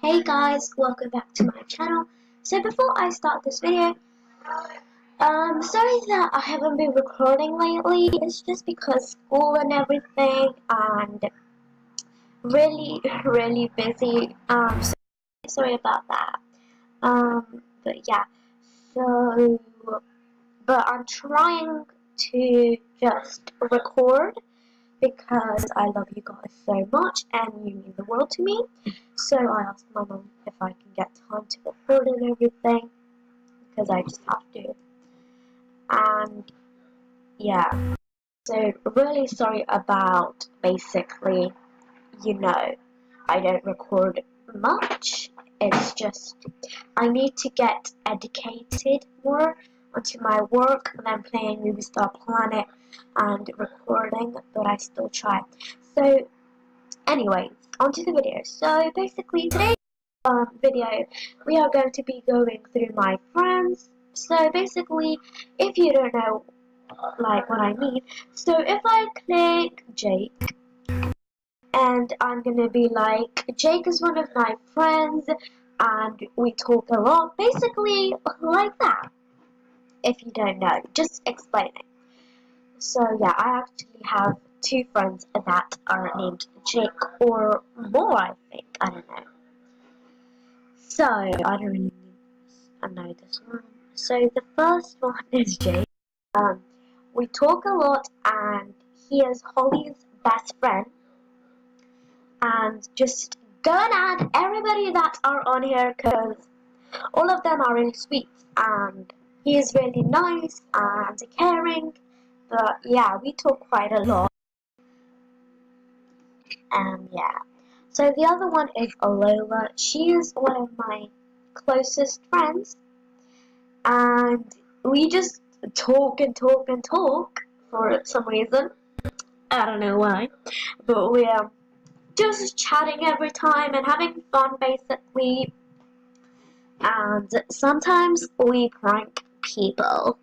Hey guys, welcome back to my channel. So before I start this video, sorry that I haven't been recording lately. It's just because school and everything and really busy. So sorry about that. But yeah, so but I'm trying to just record because I love you guys so much and you mean the world to me. So I asked my mum if I can get time to record and everything because I just have to. And yeah, so really sorry about basically, I don't record much. It's just I need to get educated more onto my work than playing Movie Star Planet and recording, but I still try. So anyway, onto the video. So basically today's video we are going to be going through my friends. So basically, if you don't know like what I mean, so if I click Jake and I'm gonna be like, Jake is one of my friends and we talk a lot, basically like that. If you don't know, just explaining. So yeah, I actually have two friends that are named Jake or more, I think. I don't know. So I don't really know this one. So the first one is Jake. We talk a lot and he is Holly's best friend. And just go and add everybody that are on here because all of them are really sweet and he is really nice and caring. But yeah, we talk quite a lot. Yeah. So the other one is Alola. She is one of my closest friends, and we just talk and talk and talk for some reason. I don't know why, but we are just chatting every time and having fun basically. And sometimes we prank people,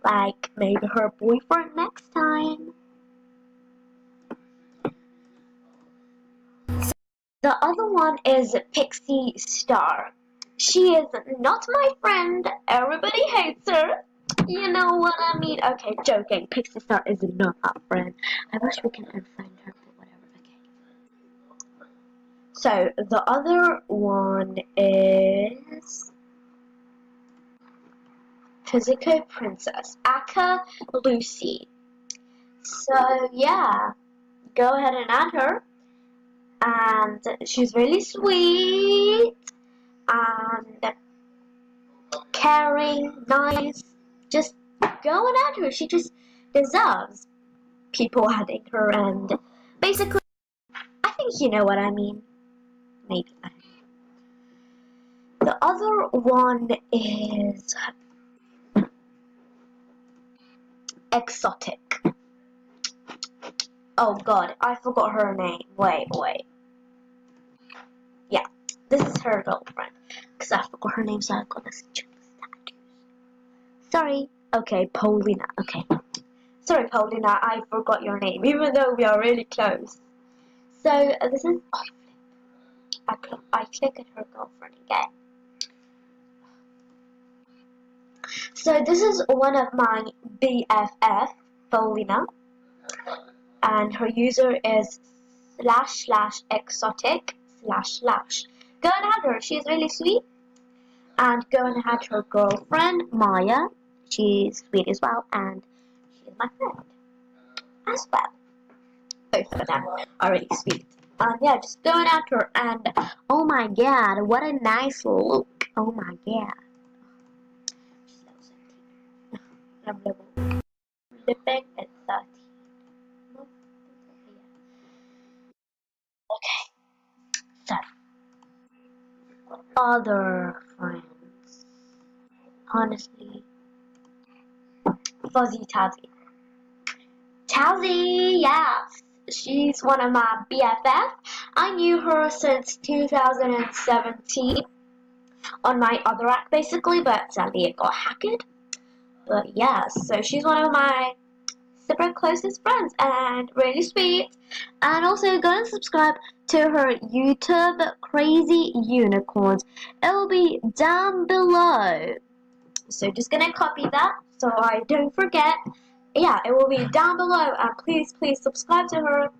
like maybe her boyfriend next time. The other one is Pixie Star. She is not my friend. Everybody hates her. You know what I mean? Okay, joking. Pixie Star is not our friend. I wish we can unfriend her, but whatever. Okay. So the other one is Physical Princess, Aka Lucy. So yeah, go ahead and add her. And she's really sweet and caring, nice. Just go and add her. She just deserves people adding her, and basically, I think you know what I mean. Maybe. The other one is Exotic. Oh god, I forgot her name. Wait. Yeah, this is her girlfriend. Because I forgot her name, so I'm gonna check the status. Sorry. Okay, Paulina. Okay. Sorry, Paulina, I forgot your name, even though we are really close. So, this is... Oh, I click at her girlfriend again. So, this is one of my BFF, Paulina. And her user is //exotic //. Go and add her, she's really sweet. And go and add her girlfriend, Maya. She's sweet as well, and she's my friend as well. Both of them are really sweet. And yeah, just going after her, and oh my god, what a nice look. Oh my god. She's level 17. I'm level flipping at 13. Okay, so other friends. Honestly, Fuzzy Tazzy. Tazzy, yes. She's one of my BFF. I knew her since 2017 on my other act basically, but sadly it got hacked. But yes, so she's one of my super closest friends and really sweet. And also go and subscribe to her YouTube, Crazy Unicorns. It will be down below. So just gonna copy that so I don't forget. Yeah, it will be down below, and please subscribe to her.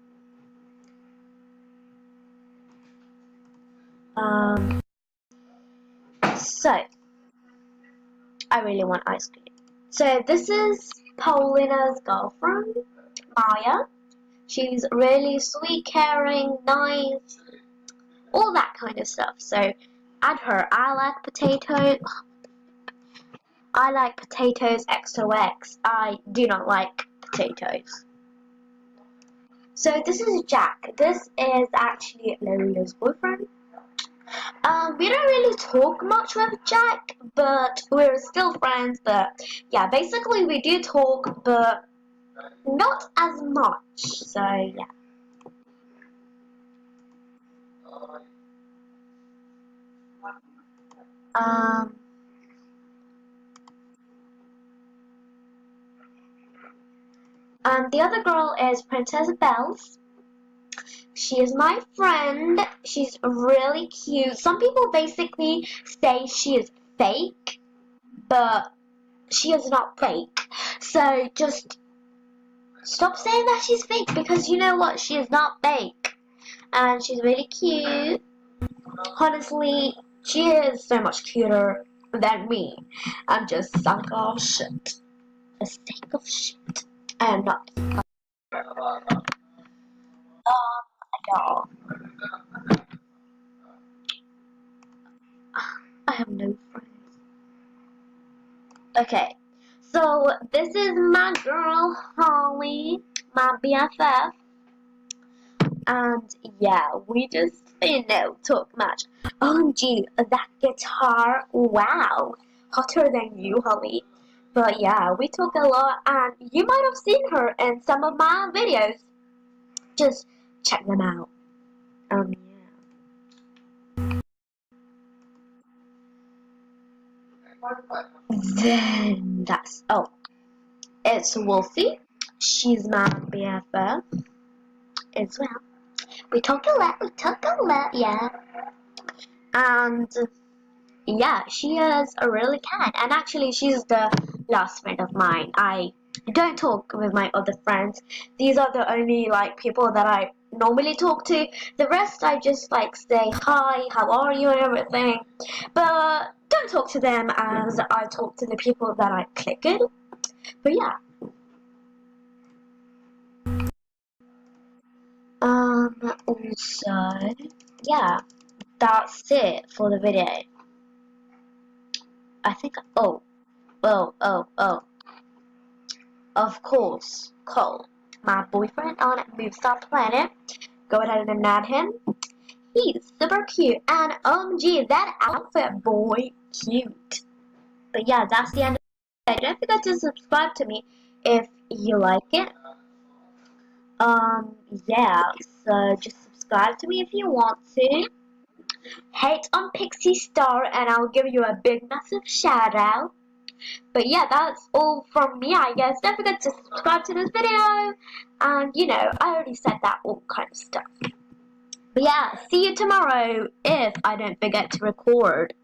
So I really want ice cream. So this is Paulina's girlfriend, Maya. She's really sweet, caring, nice, all that kind of stuff. So add her. I like potatoes. I like potatoes XOX. I do not like potatoes. So this is Jack. This is actually Lola's boyfriend. We don't really talk much with Jack, but we're still friends. But yeah, basically we do talk, but not as much. So yeah. Um, the other girl is Princess Bells. She is my friend. She's really cute. Some people basically say she is fake, but she is not fake. So just stop saying that she's fake, because you know what? She is not fake. And she's really cute. Honestly, she is so much cuter than me. I'm just sunk of shit. A sack of shit. I am not. Y'all. I have no friends. Okay, so this is my girl Holly, my BFF, and yeah, we just talk much. OMG, that guitar, wow, hotter than you, Holly. But yeah, we talk a lot, and you might have seen her in some of my videos. Just check them out. Yeah. Then it's Wolfie. She's my BFF as well. We talk a lot, yeah. And yeah, she is a really kind. And actually, she's the last friend of mine. I don't talk with my other friends. These are the only like people that I normally talk to. The rest I just like say hi, how are you, and everything. But don't talk to them as I talk to the people that I click in. But yeah. Also, yeah, that's it for the video. I think, oh, of course, Cole, my boyfriend on Moonstar Planet. Go ahead and add him. He's super cute, and OMG, that outfit, boy, cute. But yeah, that's the end of the video. Don't forget to subscribe to me if you like it. Yeah, so just subscribe to me if you want to. Hate on Pixie Star, and I'll give you a big, massive shout out. But yeah, that's all from me, I guess. Don't forget to subscribe to this video. And, I already said that all kind of stuff. But yeah, see you tomorrow if I don't forget to record.